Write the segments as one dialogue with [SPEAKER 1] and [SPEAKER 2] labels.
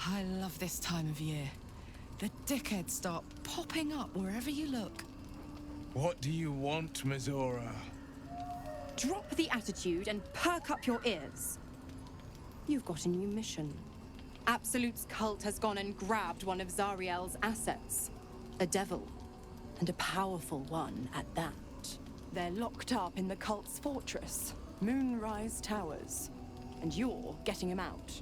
[SPEAKER 1] I love this time of year. The dickheads start popping up wherever you look.
[SPEAKER 2] What do you want, Mizora?
[SPEAKER 3] Drop the attitude and perk up your ears. You've got a new mission. Absolute's cult has gone and grabbed one of Zariel's assets. A devil. And a powerful one at that. They're locked up in the cult's fortress, Moonrise Towers. And you're getting him out.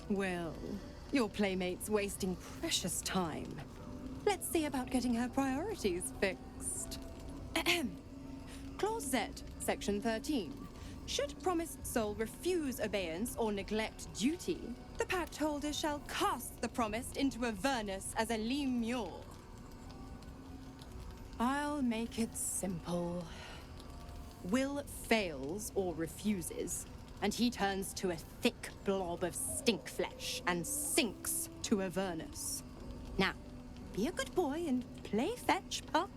[SPEAKER 3] Well, your playmate's wasting precious time. Let's see about getting her priorities fixed. Ahem. Clause Z, Section 13. Should promised soul refuse obeyance or neglect duty, the pact holder shall cast the promised into Avernus as a lemure. I'll make it simple. Will fails or refuses, and he turns to a thick blob of stink flesh and sinks to Avernus. Now, be a good boy and play fetch, pup,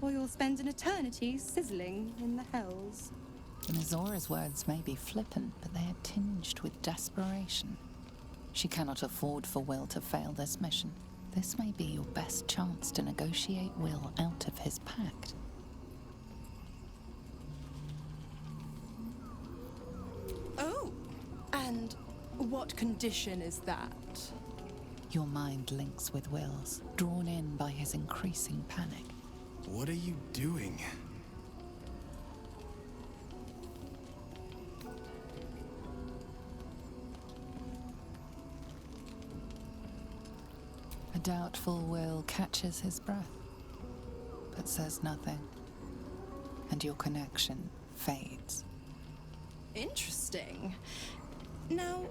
[SPEAKER 3] or you'll spend an eternity sizzling in the hells.
[SPEAKER 4] Mizora's words may be flippant, but they are tinged with desperation. She cannot afford for Will to fail this mission. This may be your best chance to negotiate Will out of his pact.
[SPEAKER 3] Oh, and what condition is that?
[SPEAKER 4] Your mind links with Will's, drawn in by his increasing panic.
[SPEAKER 2] What are you doing?
[SPEAKER 4] A doubtful Will catches his breath, but says nothing, and your connection fades.
[SPEAKER 3] Interesting. Now,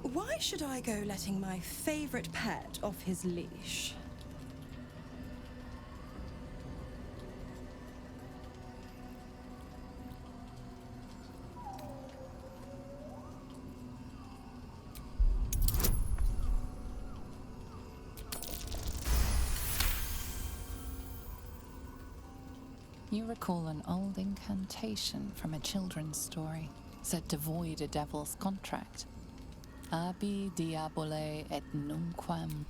[SPEAKER 3] why should I go letting my favorite pet off his leash?
[SPEAKER 4] You recall an old incantation from a children's story, said to void a devil's contract. Abi diabole et nunquam.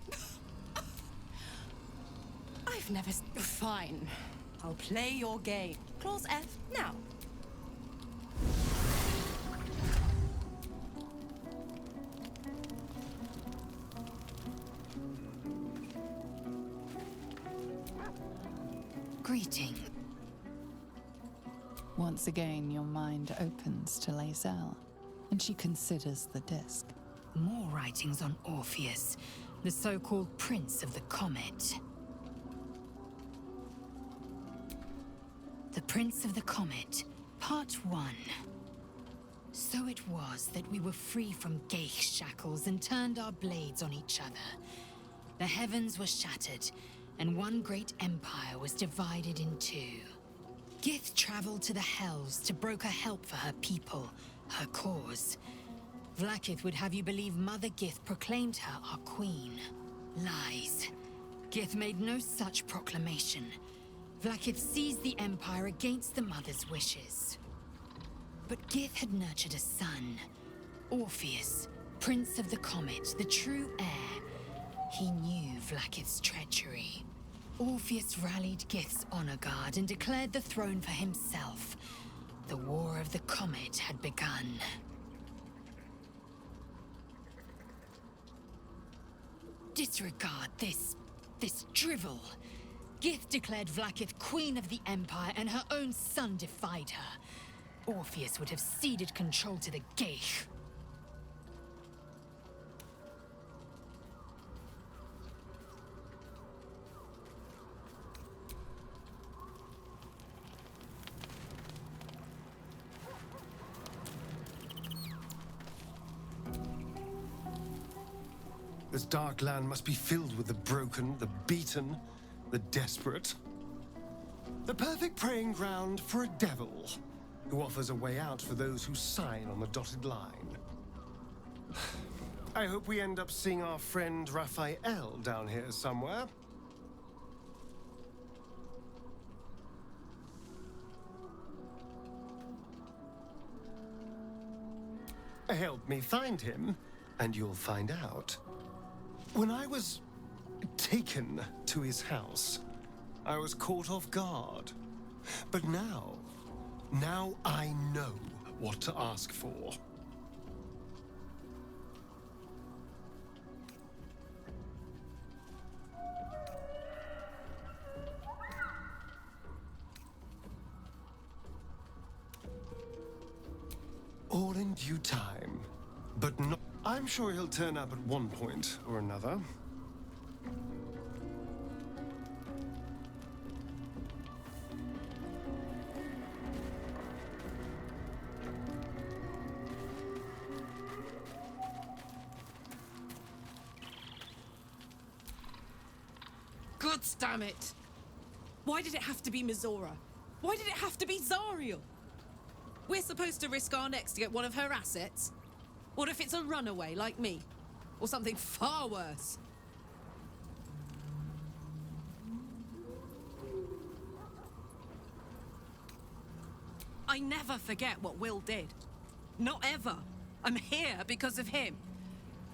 [SPEAKER 3] I've never... Fine. I'll play your game. Clause F, now.
[SPEAKER 5] Greeting.
[SPEAKER 4] Once again, your mind opens to Lae'zel, and she considers the disc.
[SPEAKER 5] More writings on Orpheus, the so-called Prince of the Comet. The Prince of the Comet, Part 1. So it was that we were free from Geich shackles and turned our blades on each other. The heavens were shattered, and one great empire was divided in two. Gith traveled to the Hells to broker help for her people, her cause. Vlaakith would have you believe Mother Gith proclaimed her our queen. Lies. Gith made no such proclamation. Vlaakith seized the Empire against the Mother's wishes. But Gith had nurtured a son, Orpheus, Prince of the Comet, the true heir. He knew Vlaakith's treachery. Orpheus rallied Gith's honor guard and declared the throne for himself. The War of the Comet had begun. Disregard this drivel. Gith declared Vlaakith queen of the Empire, and her own son defied her. Orpheus would have ceded control to the Geich.
[SPEAKER 6] This dark land must be filled with the broken, the beaten, the desperate. The perfect preying ground for a devil who offers a way out for those who sign on the dotted line. I hope we end up seeing our friend Raphael down here somewhere. Help me find him, and you'll find out. When I was taken to his house, I was caught off guard. But now I know what to ask for. All in due time, but not... I'm sure he'll turn up at one point or another.
[SPEAKER 1] God damn it! Why did it have to be Mizora? Why did it have to be Zariel? We're supposed to risk our necks to get one of her assets? What if it's a runaway like me? Or something far worse? I never forget what Will did. Not ever. I'm here because of him.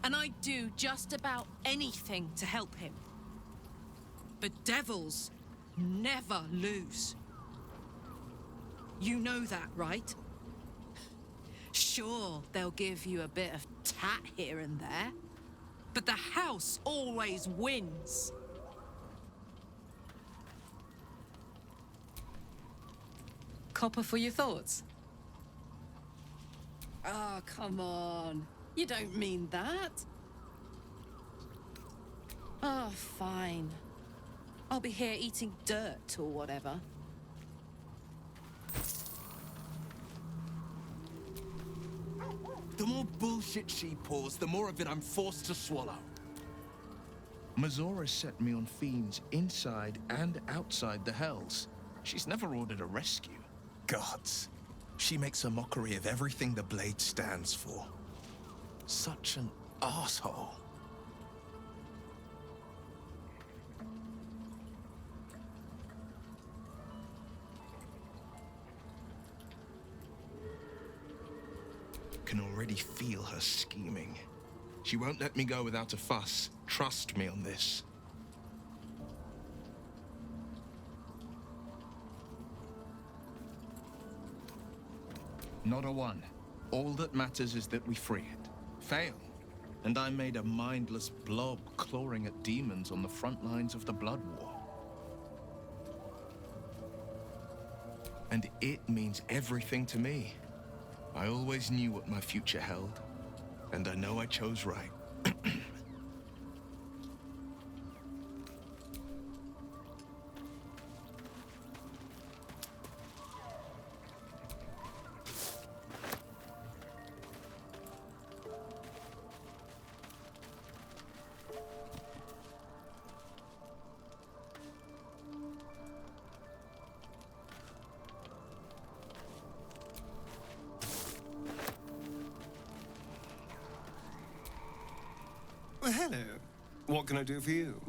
[SPEAKER 1] And I'd do just about anything to help him. But devils never lose. You know that, right? Sure, they'll give you a bit of tat here and there, but the house always wins. Copper for your thoughts? Oh, come on. You don't mean that. Oh, fine. I'll be here eating dirt or whatever.
[SPEAKER 2] The more bullshit she pours, the more of it I'm forced to swallow. Mizora set me on fiends inside and outside the Hells. She's never ordered a rescue. Gods. She makes a mockery of everything the Blade stands for. Such an asshole. Can already feel her scheming. She won't let me go without a fuss. Trust me on this. Not a one. All that matters is that we free it. Fail, and I'm made a mindless blob clawing at demons on the front lines of the Blood War. And it means everything to me. I always knew what my future held, and I know I chose right.
[SPEAKER 6] Well, hello. What can I do for you?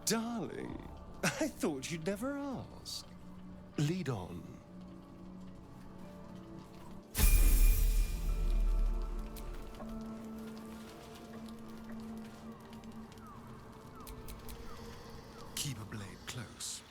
[SPEAKER 6] Darling, I thought you'd never ask. Lead on. Keep a blade close.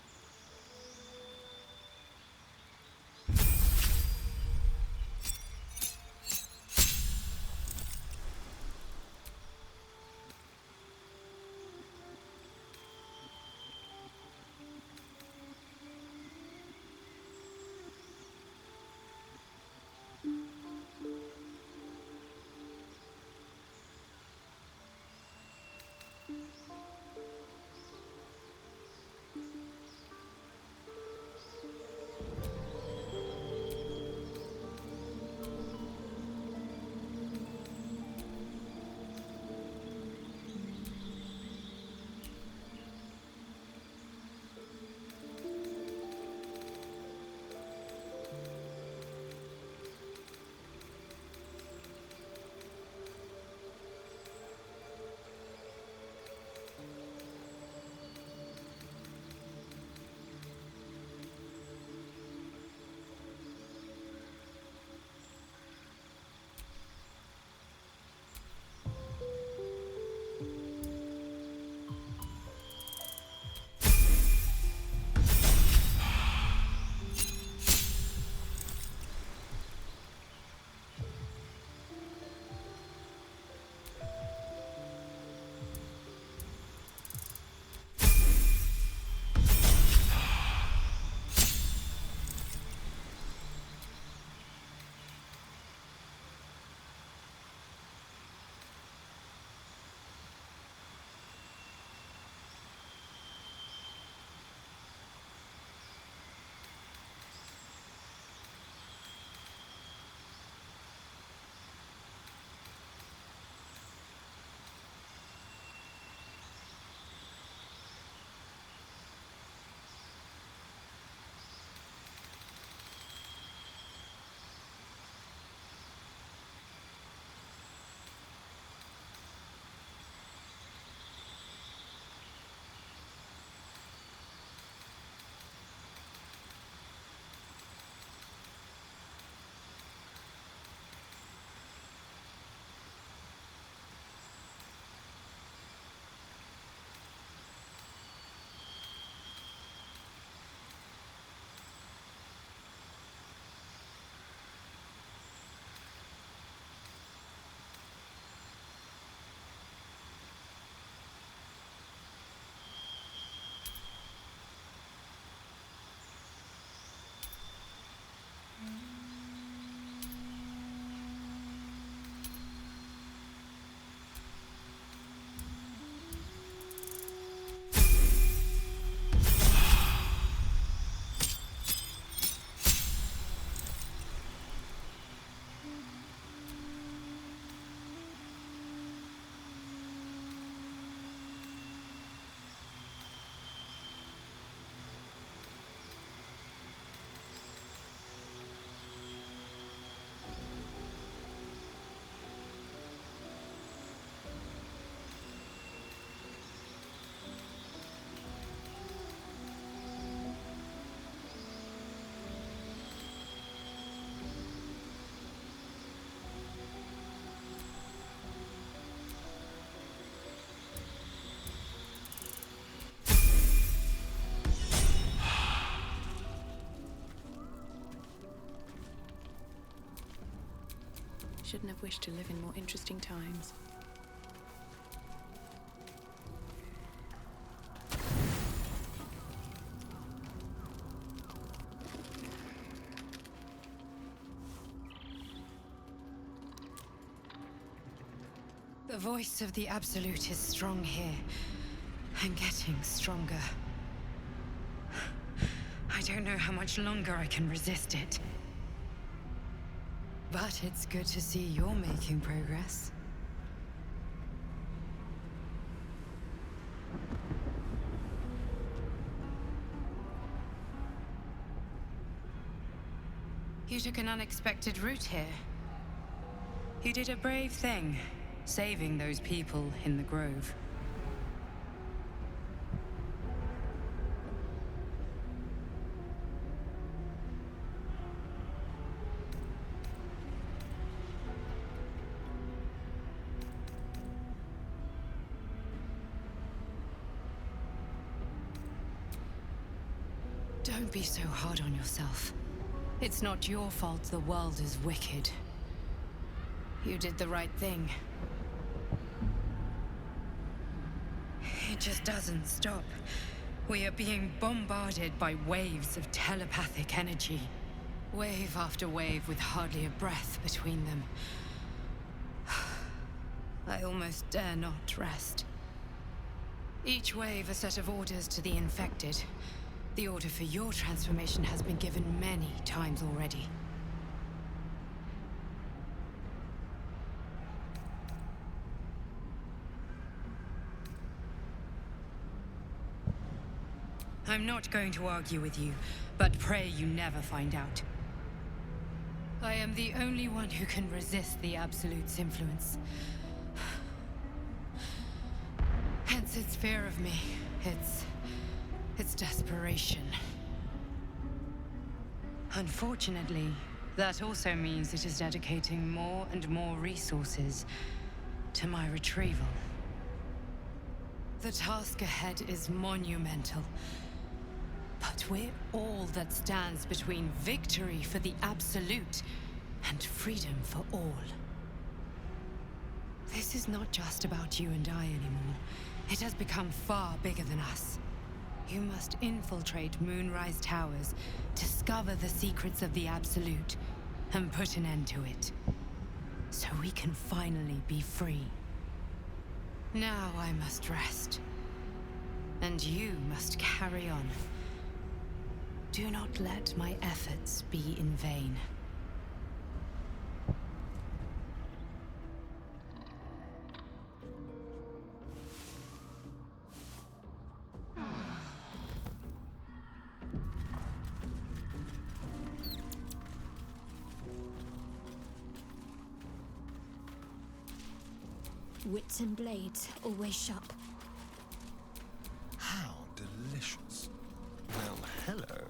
[SPEAKER 7] shouldn't have wished to live in more interesting times.
[SPEAKER 5] The voice of the Absolute is strong here, and getting stronger. I don't know how much longer I can resist it. But it's good to see you're making progress. You took an unexpected route here. You did a brave thing, saving those people in the grove. Don't be so hard on yourself. It's not your fault the world is wicked. You did the right thing. It just doesn't stop. We are being bombarded by waves of telepathic energy. Wave after wave with hardly a breath between them. I almost dare not rest. Each wave a set of orders to the infected. The order for your transformation has been given many times already. I'm not going to argue with you, but pray you never find out. I am the only one who can resist the Absolute's influence. Hence its fear of me, its desperation. Unfortunately, that also means it is dedicating more and more resources to my retrieval. The task ahead is monumental. But we're all that stands between victory for the Absolute and freedom for all. This is not just about you and I anymore. It has become far bigger than us. You must infiltrate Moonrise Towers, discover the secrets of the Absolute, and put an end to it. So we can finally be free. Now I must rest. And you must carry on. Do not let my efforts be in vain.
[SPEAKER 8] Wits and blades, always sharp.
[SPEAKER 6] How delicious. Well, hello.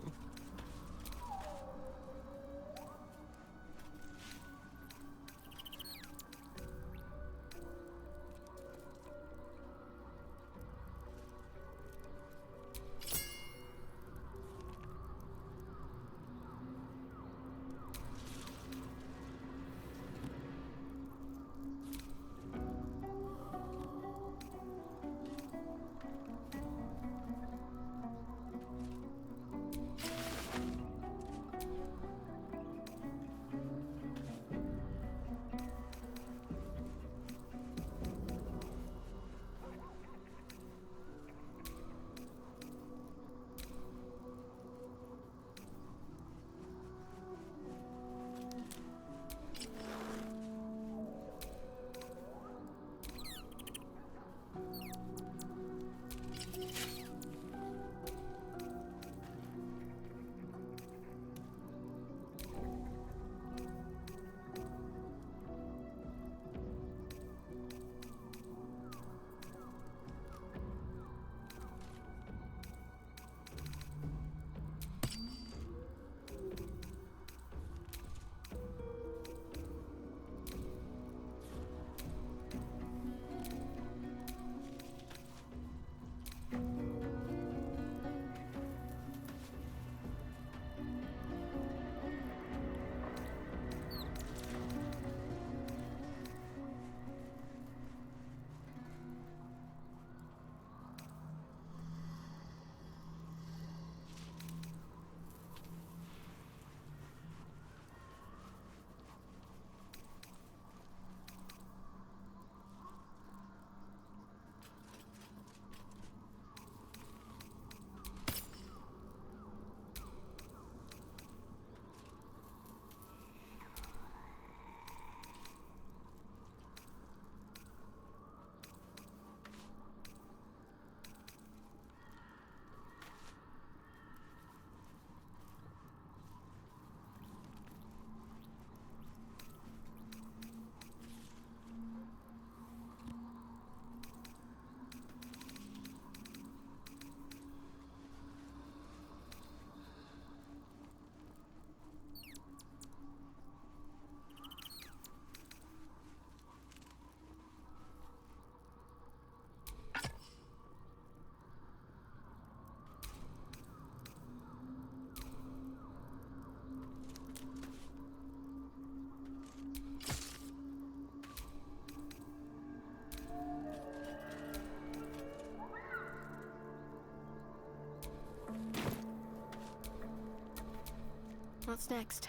[SPEAKER 8] What's next?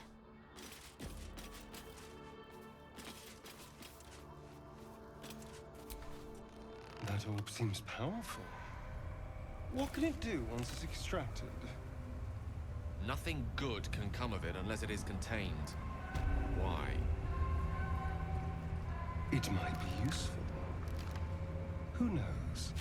[SPEAKER 6] That orb seems powerful. What can it do once it's extracted?
[SPEAKER 9] Nothing good can come of it unless it is contained. Why?
[SPEAKER 6] It might be useful. Who knows?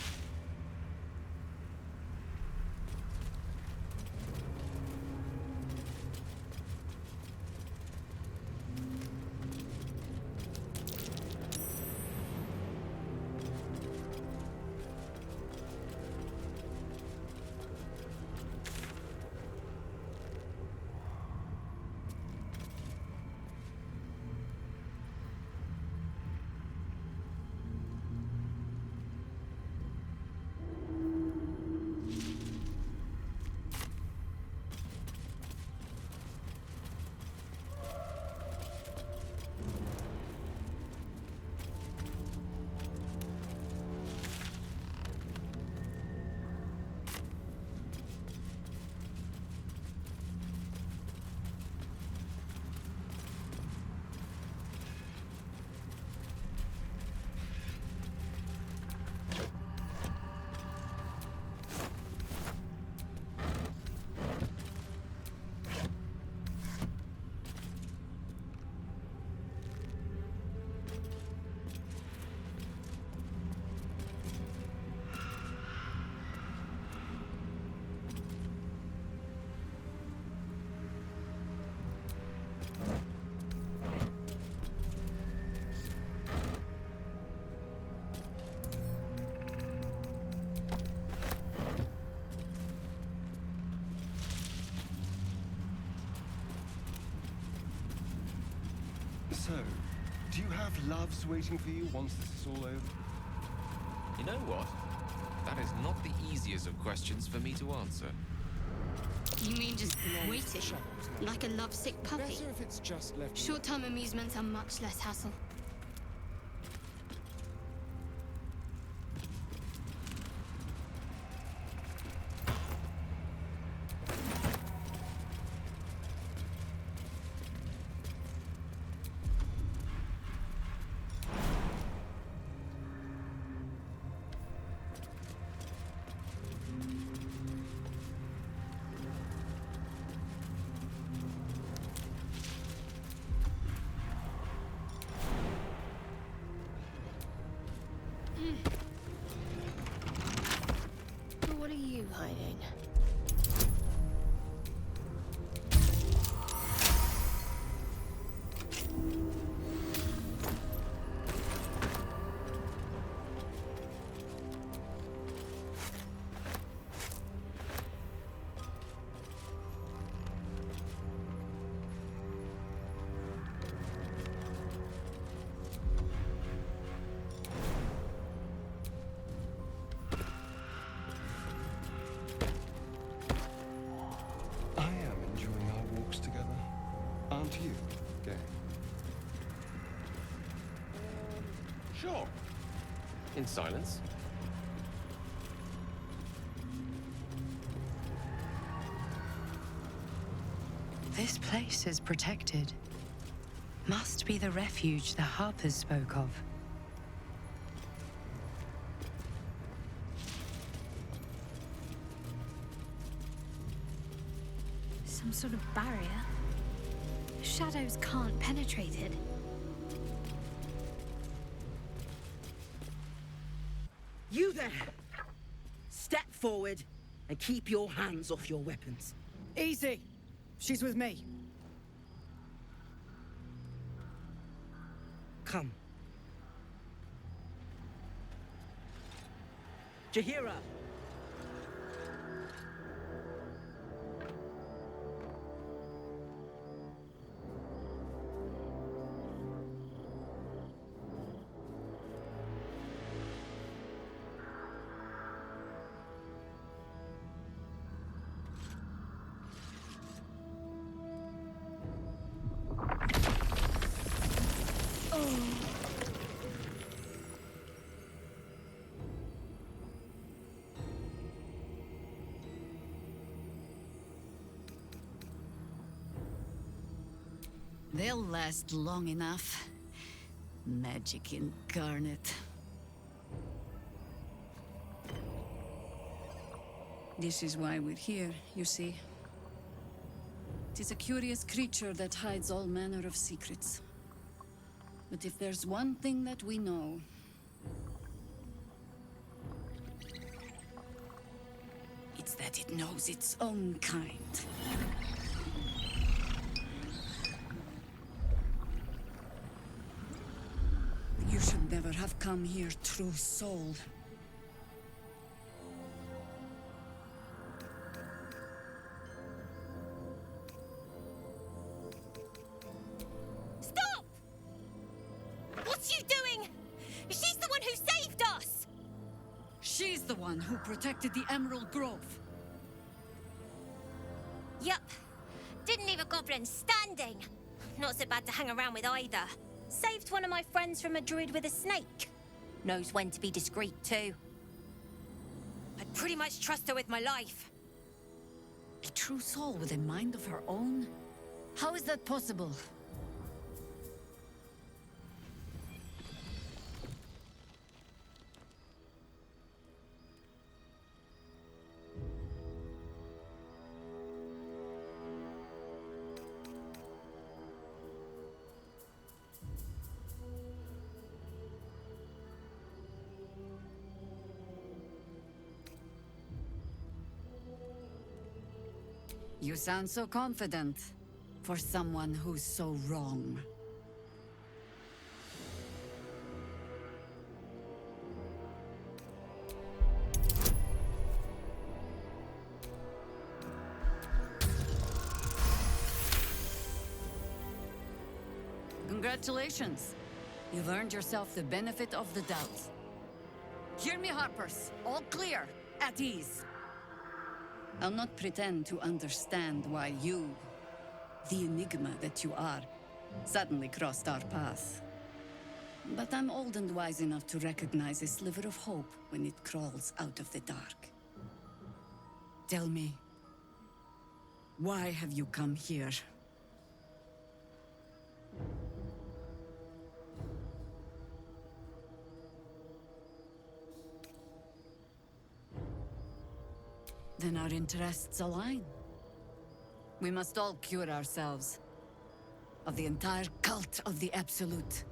[SPEAKER 6] So, do you have loves waiting for you once this is all over?
[SPEAKER 9] You know what? That is not the easiest of questions for me to answer.
[SPEAKER 8] You mean just waiting? Like a lovesick puppy?
[SPEAKER 2] Better if it's just left.
[SPEAKER 8] Short-term amusements are much less hassle. What are you hiding?
[SPEAKER 6] I am enjoying our walks together. Aren't you, Gay?
[SPEAKER 9] Sure. In silence.
[SPEAKER 10] This place is protected. Must be the refuge the Harpers spoke of.
[SPEAKER 8] Some sort of barrier? Shadows can't penetrate it.
[SPEAKER 11] You there! Step forward and keep your hands off your weapons.
[SPEAKER 12] Easy. She's with me.
[SPEAKER 11] Come. Jahira!
[SPEAKER 5] They'll last long enough. Magic incarnate.
[SPEAKER 13] This is why we're here, you see. Tis a curious creature that hides all manner of secrets. But if there's one thing that we know, it's that it knows its own kind. You should never have come here, true soul.
[SPEAKER 14] Stop! What's you doing? She's the one who saved us!
[SPEAKER 13] She's the one who protected the Emerald Grove.
[SPEAKER 14] Yup. Didn't leave a goblin standing. Not so bad to hang around with either. Saved one of my friends from a druid with a snake. Knows when to be discreet, too. I'd pretty much trust her with my life.
[SPEAKER 13] A true soul with a mind of her own? How is that possible? You sound so confident for someone who's so wrong. Congratulations. You've earned yourself the benefit of the doubt. Hear me, Harpers. All clear. At ease. I'll not pretend to understand why you, the enigma that you are, suddenly crossed our path. But I'm old and wise enough to recognize a sliver of hope when it crawls out of the dark. Tell me, why have you come here? Then our interests align. We must all cure ourselves of the entire cult of the Absolute.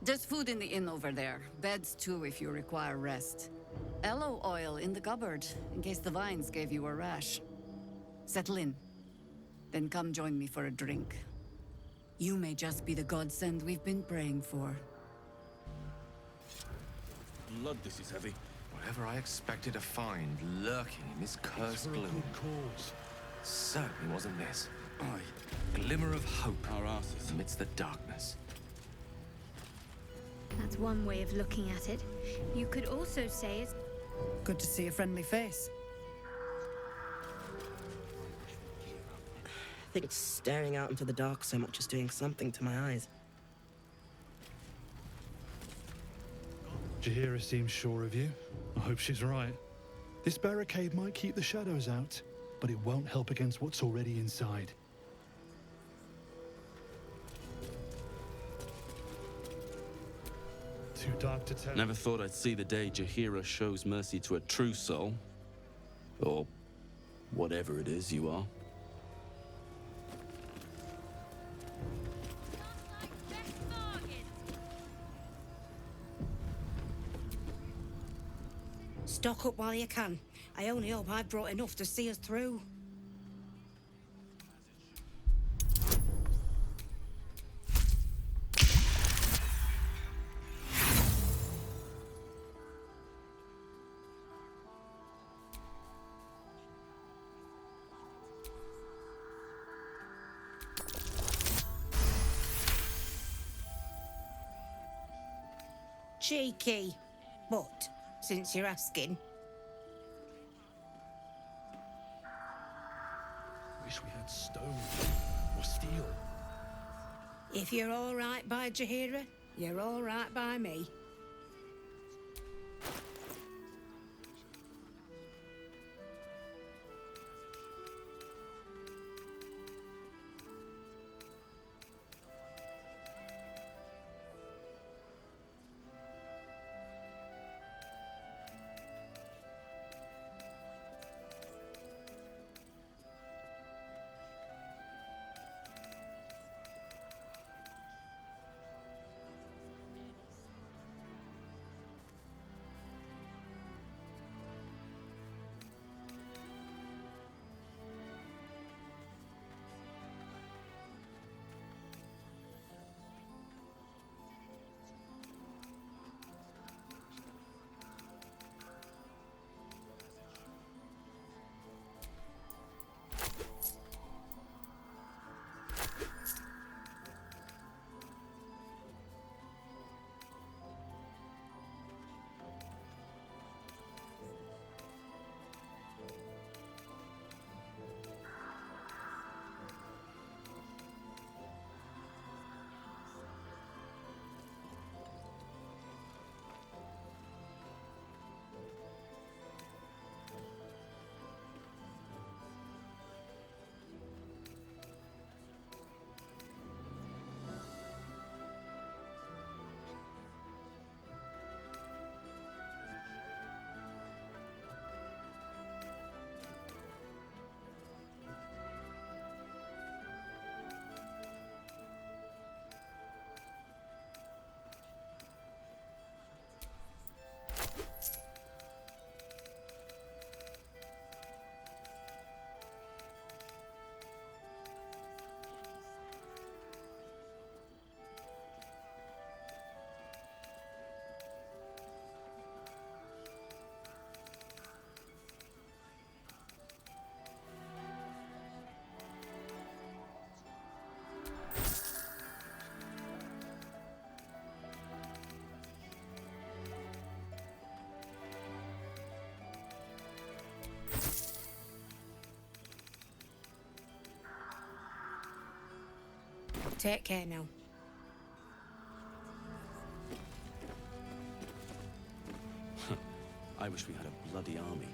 [SPEAKER 13] There's food in the inn over there. Beds too if you require rest. Aloe oil in the cupboard in case the vines gave you a rash. Settle in. Then come join me for a drink. You may just be the godsend we've been praying for.
[SPEAKER 9] Blood, this is heavy. Whatever I expected to find lurking in this cursed gloom.
[SPEAKER 15] Cause.
[SPEAKER 9] Certainly wasn't this. Glimmer of hope our asses amidst the darkness.
[SPEAKER 8] That's one way of looking at it. You could also say it's...
[SPEAKER 12] Good to see a friendly face.
[SPEAKER 11] I think staring out into the dark so much is doing something to my eyes.
[SPEAKER 15] Jaheira seems sure of you. I hope she's right. This barricade might keep the shadows out, but it won't help against what's already inside. Too dark to tell.
[SPEAKER 16] Never thought I'd see the day Jaheira shows mercy to a true soul. Or whatever it is you are.
[SPEAKER 17] Stock up while you can. I only hope I've brought enough to see us through. Cheeky. But, since you're asking...
[SPEAKER 15] Wish we had stone or steel.
[SPEAKER 17] If you're all right by Jaheira, you're all right by me. Take care now.
[SPEAKER 16] I wish we had a bloody army.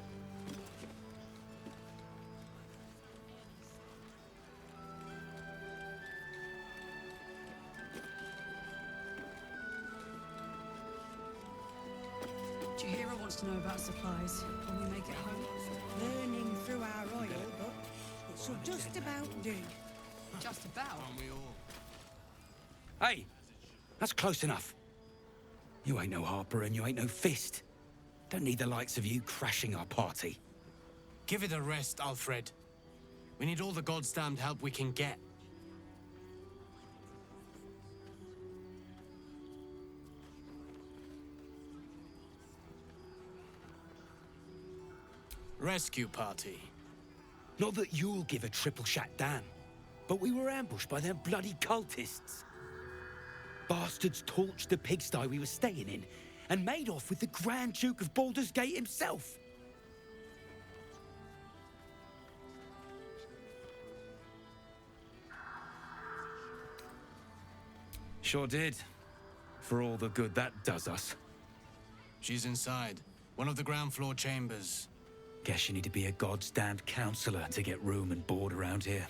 [SPEAKER 12] Jahira wants to know about supplies when we make it home.
[SPEAKER 17] Burning through our oil, but it should just about do.
[SPEAKER 12] Just about?
[SPEAKER 18] Hey, that's close enough. You ain't no Harper and you ain't no Fist. Don't need the likes of you crashing our party.
[SPEAKER 19] Give it a rest, Alfred. We need all the goddamned help we can get. Rescue party.
[SPEAKER 18] Not that you'll give a triple shot damn, but we were ambushed by them bloody cultists. Bastards torched the pigsty we were staying in and made off with the Grand Duke of Baldur's Gate himself. Sure did. For all the good that does us.
[SPEAKER 19] She's inside. One of the ground floor chambers.
[SPEAKER 18] Guess you need to be a goddamned counselor to get room and board around here.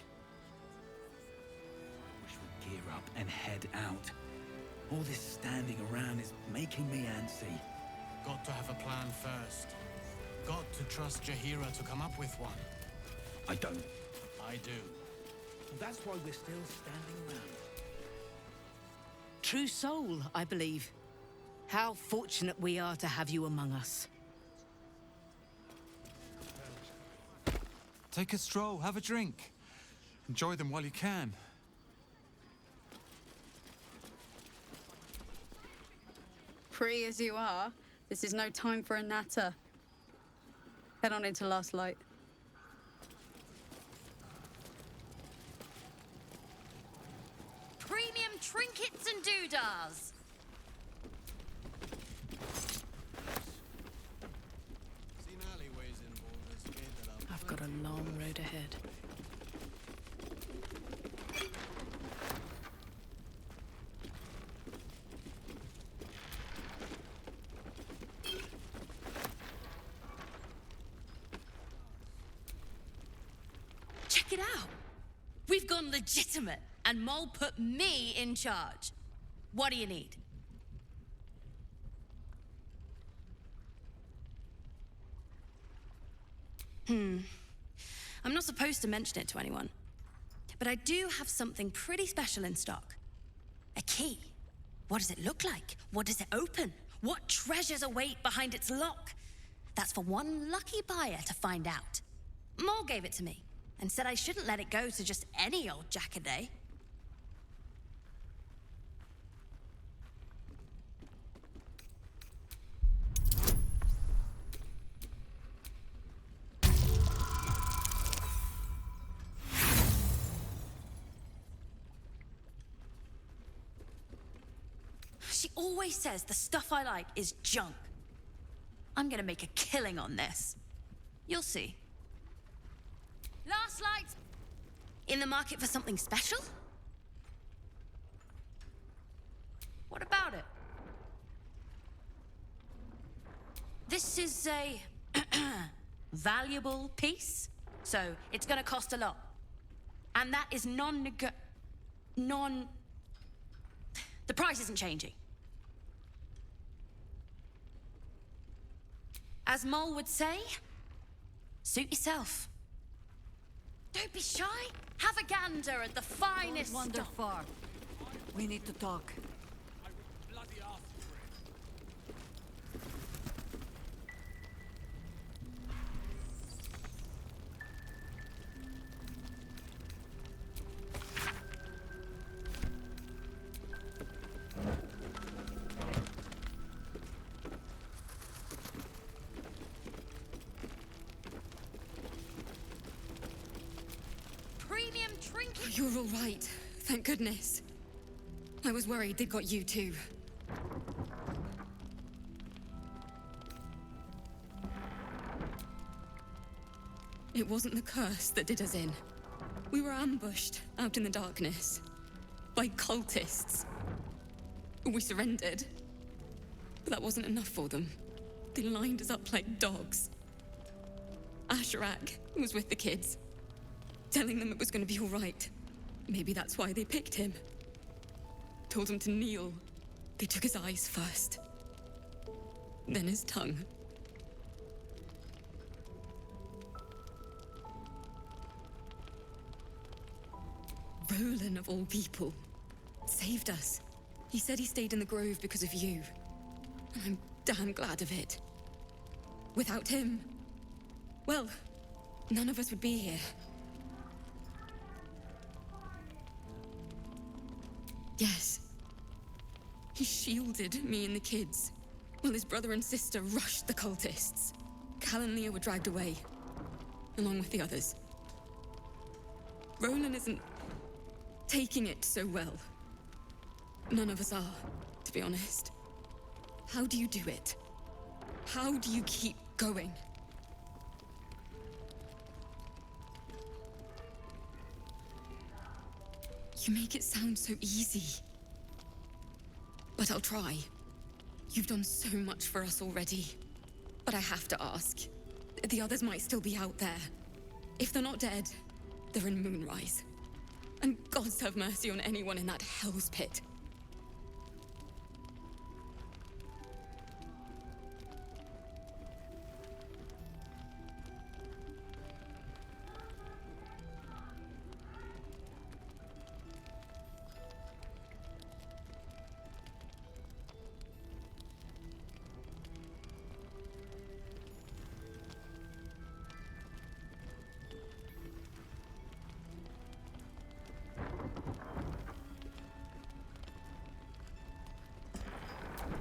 [SPEAKER 18] Wish we'd gear up and head out. All this standing around is making me antsy.
[SPEAKER 19] Got to have a plan first. Got to trust Jahira to come up with one.
[SPEAKER 18] I don't.
[SPEAKER 19] I do.
[SPEAKER 18] And that's why we're still standing around.
[SPEAKER 11] True soul, I believe. How fortunate we are to have you among us.
[SPEAKER 20] Take a stroll, have a drink. Enjoy them while you can.
[SPEAKER 21] Free as you are, this is no time for a natter. Head on into Last Light.
[SPEAKER 14] Premium trinkets and doodahs.
[SPEAKER 19] Seen alleyways in Baldur's Gate that are
[SPEAKER 7] I've got a long road ahead.
[SPEAKER 14] Check it out. We've gone legitimate, and Mole put me in charge. What do you need? I'm not supposed to mention it to anyone, but I do have something pretty special in stock. A key. What does it look like? What does it open? What treasures await behind its lock? That's for one lucky buyer to find out. Mole gave it to me and said I shouldn't let it go to just any old jackaday. She always says the stuff I like is junk. I'm gonna make a killing on this. You'll see. Last Light! In the market for something special? What about it? This is a valuable piece, so it's gonna cost a lot. And that is the price isn't changing. As Mole would say, suit yourself. Don't be shy. Have a gander at the finest
[SPEAKER 22] Don't wander
[SPEAKER 14] stock.
[SPEAKER 22] far. We need to talk.
[SPEAKER 14] Premium trinket.
[SPEAKER 3] You're all right. Thank goodness. I was worried they'd got you too. It wasn't the curse that did us in. We were ambushed out in the darkness.
[SPEAKER 1] by cultists. We surrendered. But that wasn't enough for them. They lined us up like dogs. Asherak was with the kids, telling them it was going to be all right. Maybe that's why they picked him. Told him to kneel. They took his eyes first. Then his tongue. Roland, of all people, saved us. He said he stayed in the grove because of you. And I'm damn glad of it. Without him, well, none of us would be here. Yes. He shielded me and the kids, while his brother and sister rushed the cultists. Cal and Leah were dragged away, along with the others. Roland isn't taking it so well. None of us are, to be honest. How do you do it? How do you keep going? You make it sound so easy. But I'll try. You've done so much for us already. But I have to ask. The others might still be out there. If they're not dead, they're in Moonrise. And gods have mercy on anyone in that hell's pit.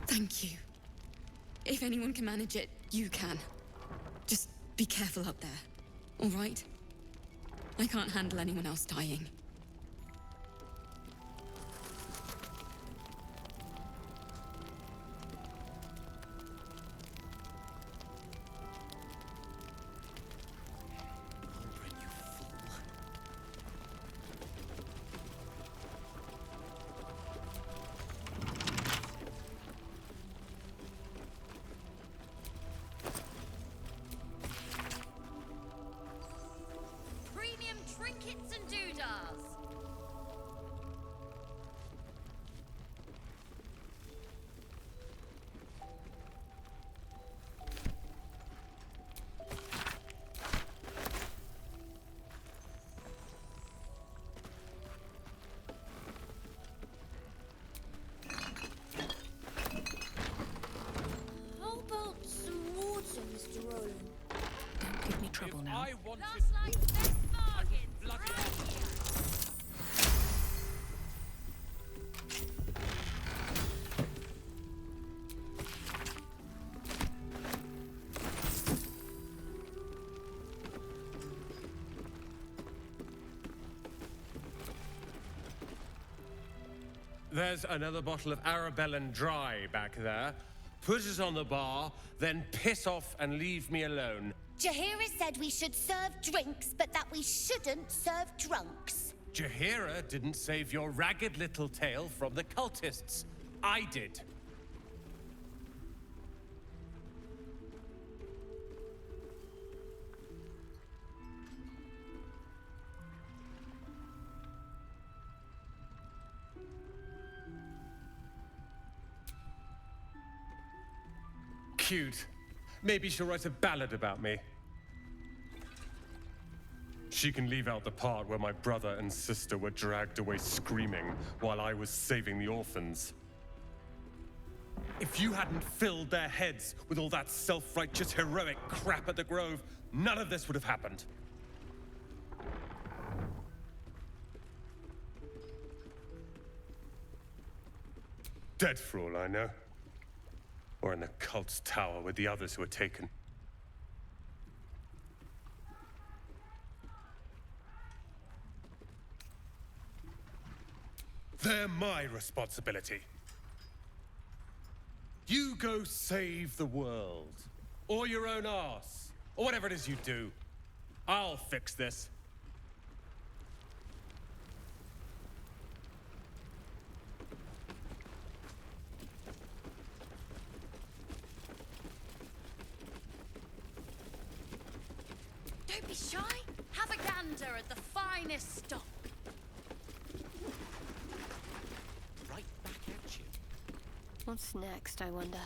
[SPEAKER 1] Thank you. If anyone can manage it, you can. Just be careful up there, all right? I can't handle anyone else dying.
[SPEAKER 14] Premium trinkets and doodahs.
[SPEAKER 22] How about some water, Mr. Roland?
[SPEAKER 7] Don't give me trouble now.
[SPEAKER 14] Last night's best bargains, right here.
[SPEAKER 4] There's another bottle of Arabellan Dry back there. Put it on the bar, then piss off and leave me alone.
[SPEAKER 14] Jaheira said we should serve drinks, but that we shouldn't serve drunks.
[SPEAKER 4] Jaheira didn't save your ragged little tail from the cultists. I did. Cute. Maybe she'll write a ballad about me. She can leave out the part where my brother and sister were dragged away screaming while I was saving the orphans. If you hadn't filled their heads with all that self-righteous heroic crap at the Grove, none of this would have happened. Dead for all I know. Or in the cult's tower with the others who were taken. They're my responsibility. You go save the world. Or your own arse. Or whatever it is you do. I'll fix this.
[SPEAKER 2] Don't be shy. Have a gander at the finest stock.
[SPEAKER 18] Right back at you.
[SPEAKER 22] What's next, I wonder?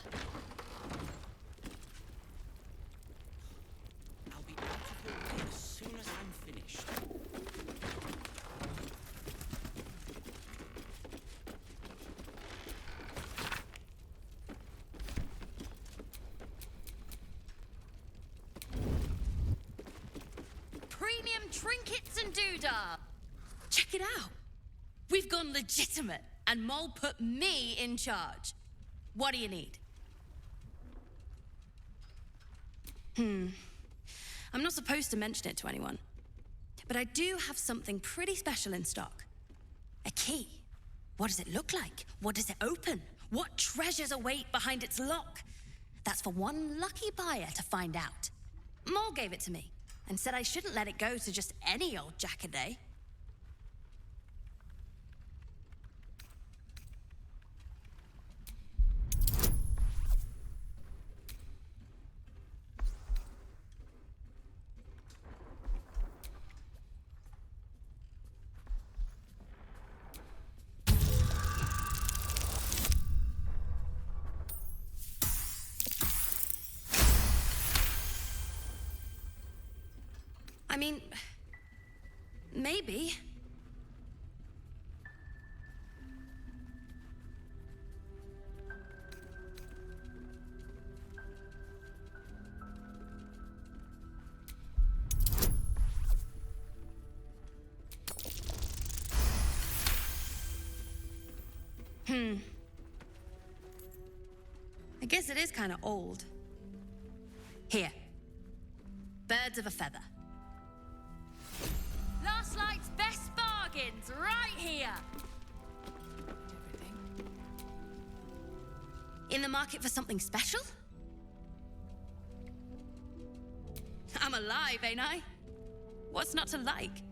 [SPEAKER 18] I'll be out of your way as soon as I'm finished.
[SPEAKER 2] Premium trinkets and doodah. Check it out. We've gone legitimate, and Mole put me in charge. What do you need? I'm not supposed to mention it to anyone, but I do have something pretty special in stock. A key. What does it look like? What does it open? What treasures await behind its lock? That's for one lucky buyer to find out. Mole gave it to me and said I shouldn't let it go to just any old jackaday. I mean, maybe. I guess it is kind of old. Here. Birds of a feather. Last night's best bargains, right here! In the market for something special? I'm alive, ain't I? What's not to like?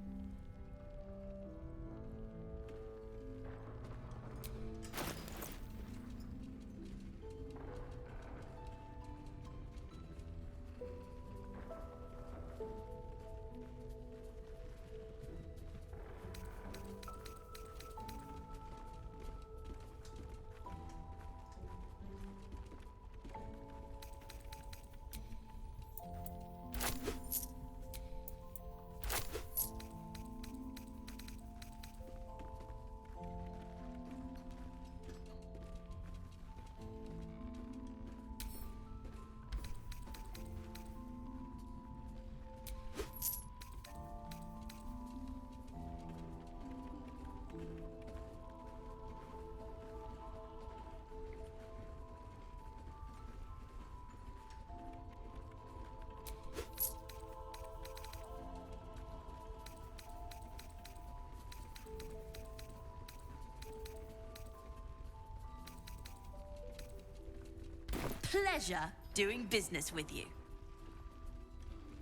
[SPEAKER 2] Pleasure doing business with you.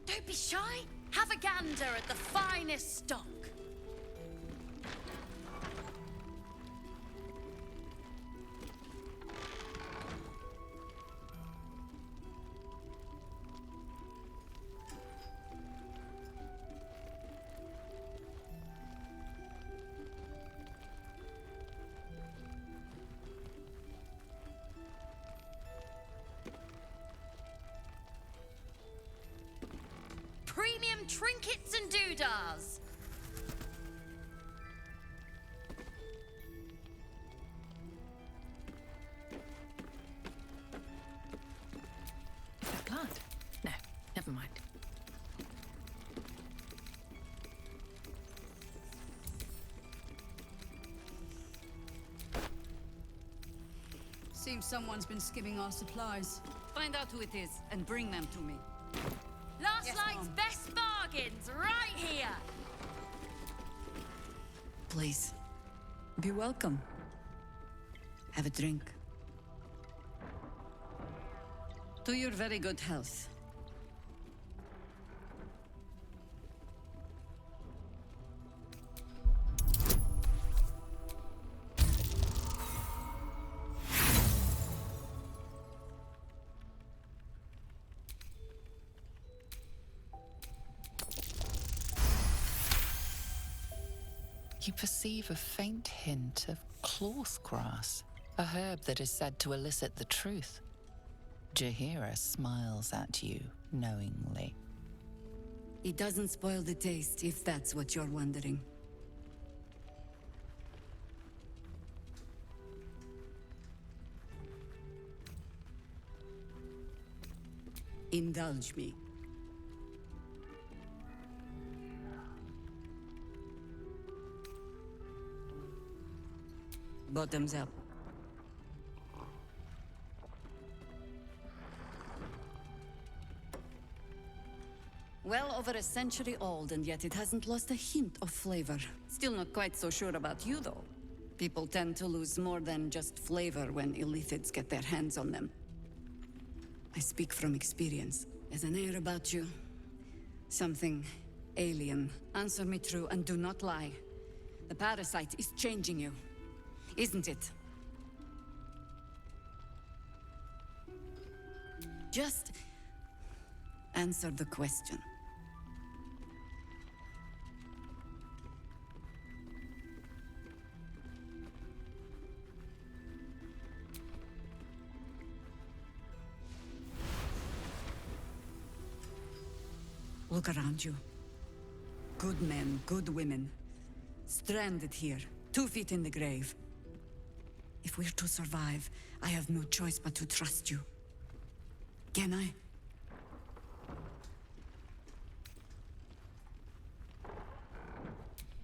[SPEAKER 2] Don't be shy. Have a gander at the finest stock. Premium trinkets and doodahs.
[SPEAKER 7] A plant? No, never mind.
[SPEAKER 12] Seems someone's been skimming our supplies.
[SPEAKER 13] Find out who it is and bring them to me.
[SPEAKER 2] Last
[SPEAKER 12] Yes,
[SPEAKER 2] night's
[SPEAKER 12] Mom.
[SPEAKER 2] best bargains, right here.
[SPEAKER 13] Please, be welcome. Have a drink. To your very good health.
[SPEAKER 6] you perceive a faint hint of cloth grass, a herb that is said to elicit the truth. Jaheira smiles at you knowingly.
[SPEAKER 13] It doesn't spoil the taste, if that's what you're wondering. Indulge me. Bottoms up. Well over a century old, and yet it hasn't lost a hint of flavor. Still not quite so sure about you, though. People tend to lose more than just flavor when illithids get their hands on them. I speak from experience. There's an air about you. Something alien. Answer me true and do not lie. The parasite is changing you, isn't it? Just answer the question. Look around you. Good men, good women. Stranded here, 2 feet in the grave. If we're to survive, I have no choice but to trust you. Can I?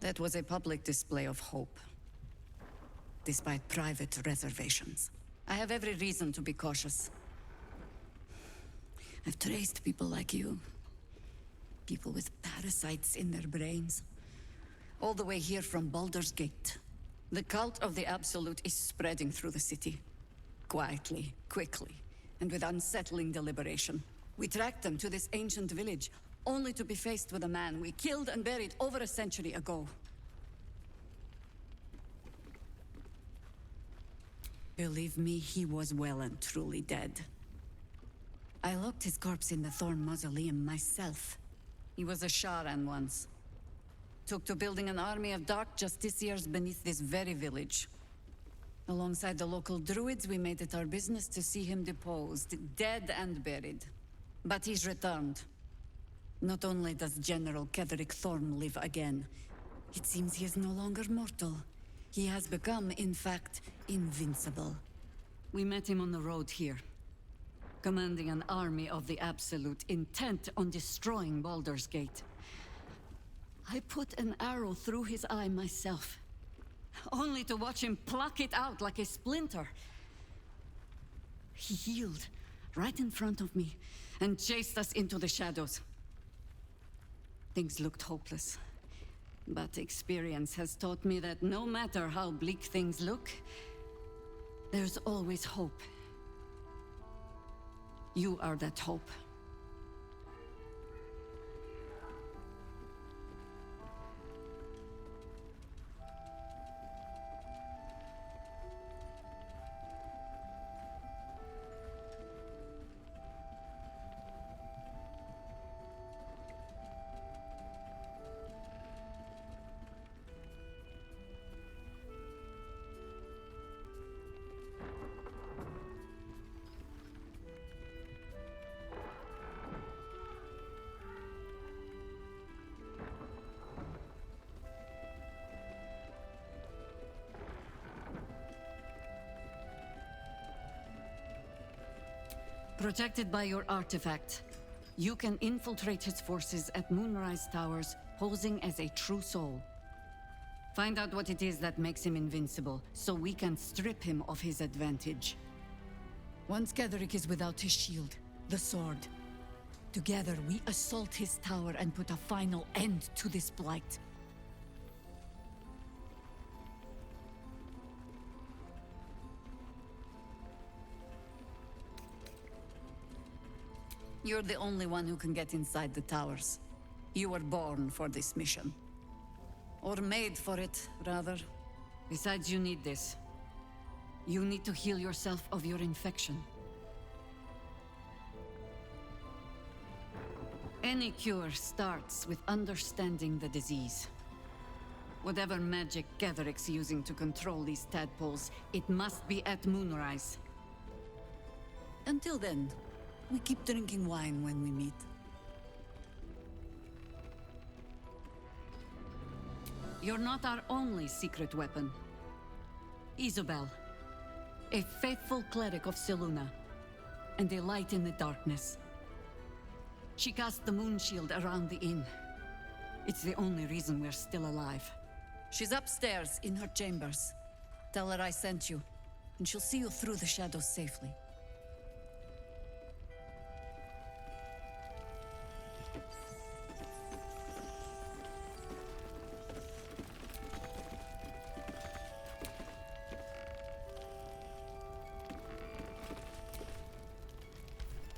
[SPEAKER 13] That was a public display of hope, despite private reservations. I have every reason to be cautious. I've traced people like you. People with parasites in their brains. All the way here from Baldur's Gate. The cult of the Absolute is spreading through the city. Quietly, quickly, and with unsettling deliberation. We tracked them to this ancient village, only to be faced with a man we killed and buried over a century ago. Believe me, he was well and truly dead. I locked his corpse in the Thorn Mausoleum myself. He was a Sharan once. Took to building an army of dark justiciars beneath this very village. Alongside the local druids, we made it our business to see him deposed, dead and buried. But he's returned. Not only does General Ketheric Thorn live again, it seems he is no longer mortal. He has become, in fact, invincible. We met him on the road here, commanding an army of the Absolute, intent on destroying Baldur's Gate. I put an arrow through his eye myself, only to watch him pluck it out like a splinter. He healed right in front of me and chased us into the shadows. Things looked hopeless, but experience has taught me that no matter how bleak things look, there's always hope. You are that hope. Protected by your artifact, you can infiltrate his forces at Moonrise Towers, posing as a true soul. Find out what it is that makes him invincible, so we can strip him of his advantage. Once Ketheric is without his shield, the sword, together we assault his tower and put a final end to this blight. You're the only one who can get inside the towers. You were born for this mission. Or made for it, rather. Besides, you need this. You need to heal yourself of your infection. Any cure starts with understanding the disease. Whatever magic Gatheric's using to control these tadpoles, it must be at moonrise. Until then, we keep drinking wine when we meet. You're not our only secret weapon. Isabel, a faithful cleric of Selûne, and a light in the darkness. She cast the moon shield around the inn. It's the only reason we're still alive. She's upstairs in her chambers. Tell her I sent you, and she'll see you through the shadows safely.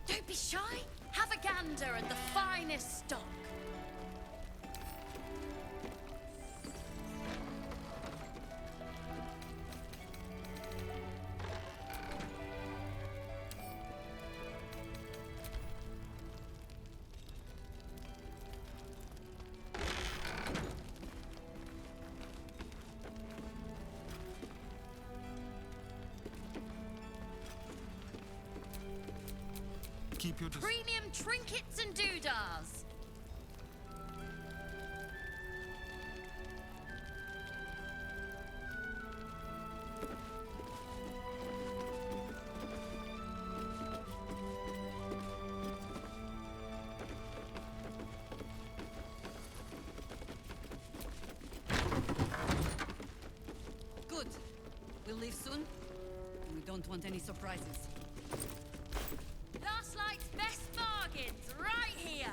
[SPEAKER 2] Don't be shy. Have a gander at the finest stock.
[SPEAKER 20] Keep your
[SPEAKER 2] Premium trinkets and doodahs.
[SPEAKER 13] Good. We'll leave soon. We don't want any surprises.
[SPEAKER 2] Last Light's best bargains, right here.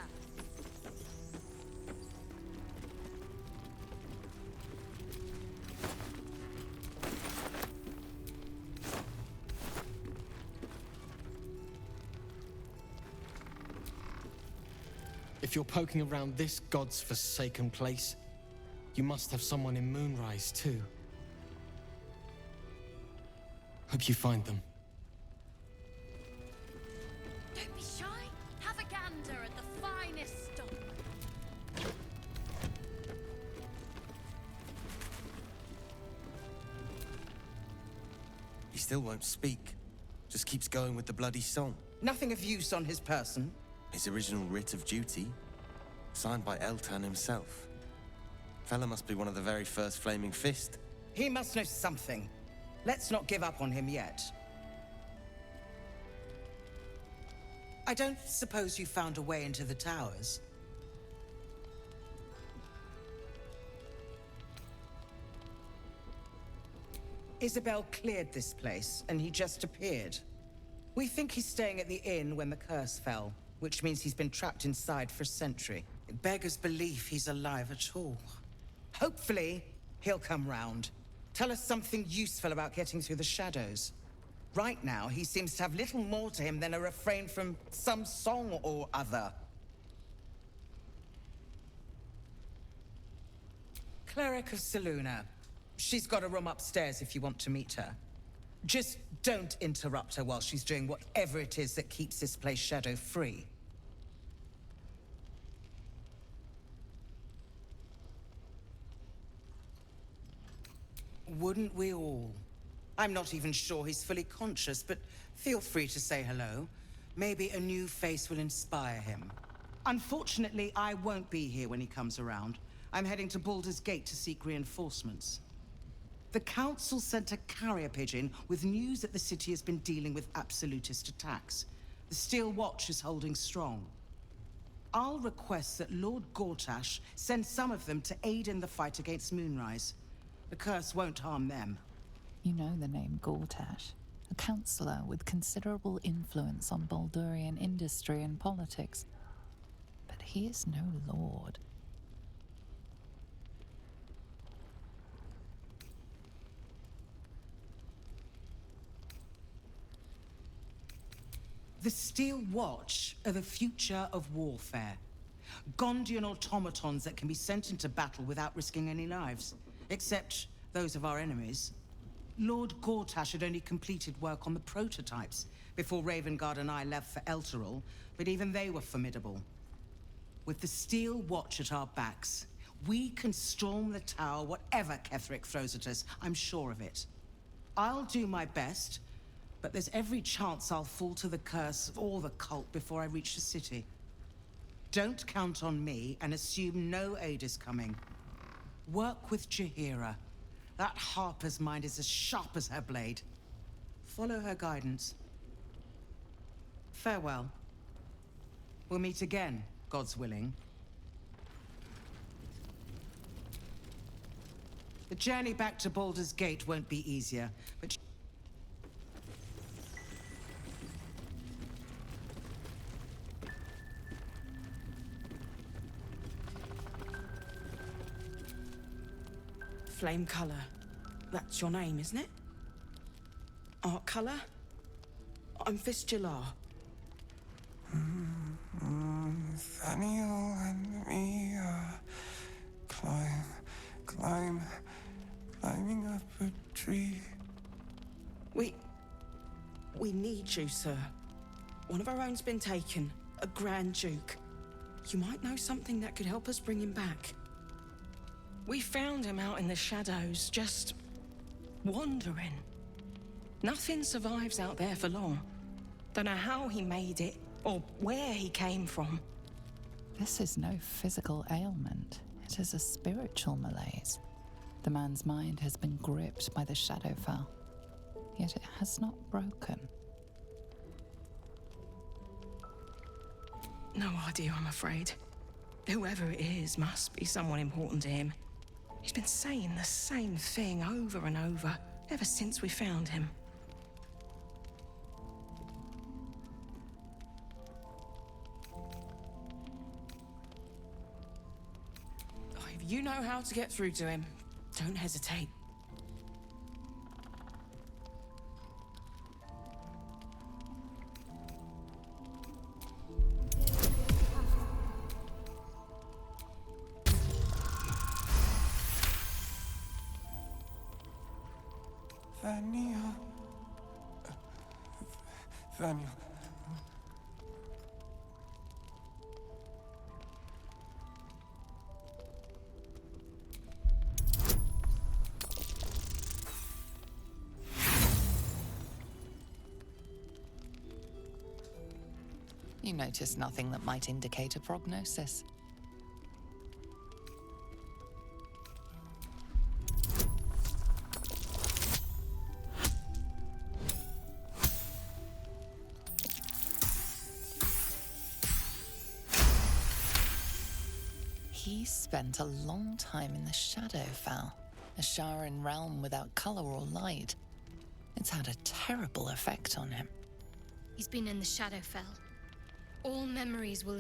[SPEAKER 5] If you're poking around this god's forsaken place, you must have someone in Moonrise too. Hope you find them.
[SPEAKER 2] Don't be shy. Have a gander at the finest stock.
[SPEAKER 10] He still won't speak. Just keeps going with the bloody song.
[SPEAKER 23] Nothing of use on his person?
[SPEAKER 10] His original writ of duty, signed by Eltan himself. Fella must be one of the very first Flaming Fist.
[SPEAKER 23] He must know something. Let's not give up on him yet. I don't suppose you found a way into the towers? Isabel cleared this place, and he just appeared. We think he's staying at the inn when the curse fell, which means he's been trapped inside for a century. It beggars belief he's alive at all. Hopefully, he'll come round. Tell us something useful about getting through the shadows. Right now, he seems to have little more to him than a refrain from some song or other. Cleric of Selûne. She's got a room upstairs if you want to meet her. Just don't interrupt her while she's doing whatever it is that keeps this place shadow-free. Wouldn't we all? I'm not even sure he's fully conscious, but feel free to say hello. Maybe a new face will inspire him. Unfortunately, I won't be here when he comes around. I'm heading to Baldur's Gate to seek reinforcements. The Council sent a carrier pigeon with news that the city has been dealing with absolutist attacks. The Steel Watch is holding strong. I'll request that Lord Gortash send some of them to aid in the fight against Moonrise. The curse won't harm them.
[SPEAKER 6] You know the name Gortash, a councillor with considerable influence on Baldurian industry and politics. But he is no lord.
[SPEAKER 23] The Steel Watch are the future of warfare. Gondian automatons that can be sent into battle without risking any lives. Except those of our enemies. Lord Gortash had only completed work on the prototypes before Ravengard and I left for Elturel, but even they were formidable. With the Steel Watch at our backs, We can storm the tower, whatever Ketherick throws at us. I'm sure of it. I'll do my best, but there's every chance I'll fall to the curse of all the cult before I reach the city. Don't count on me and assume no aid is coming. Work with Jaheira. That Harper's mind is as sharp as her blade. Follow her guidance. Farewell. We'll meet again, God's willing. The journey back to Baldur's Gate won't be easier, but...
[SPEAKER 11] Flame Color. That's your name, isn't it? Art Color? I'm Fistula.
[SPEAKER 8] Nathaniel and me climbing up a tree.
[SPEAKER 11] We need you, sir. One of our own's been taken, a Grand Duke. You might know something that could help us bring him back. We found him out in the shadows, just wandering. Nothing survives out there for long. Don't know how he made it, or where he came from.
[SPEAKER 6] This is no physical ailment. It is a spiritual malaise. The man's mind has been gripped by the Shadowfell, yet it has not broken.
[SPEAKER 11] No idea, I'm afraid. Whoever it is must be someone important to him. He's been saying the same thing over and over, ever since we found him. If you know how to get through to him, don't hesitate.
[SPEAKER 8] Nathaniel.
[SPEAKER 6] You notice nothing that might indicate a prognosis. He spent a long time in the Shadowfell, a Sharan realm without color or light. It's had a terrible effect on him.
[SPEAKER 22] He's been in the Shadowfell. All memories will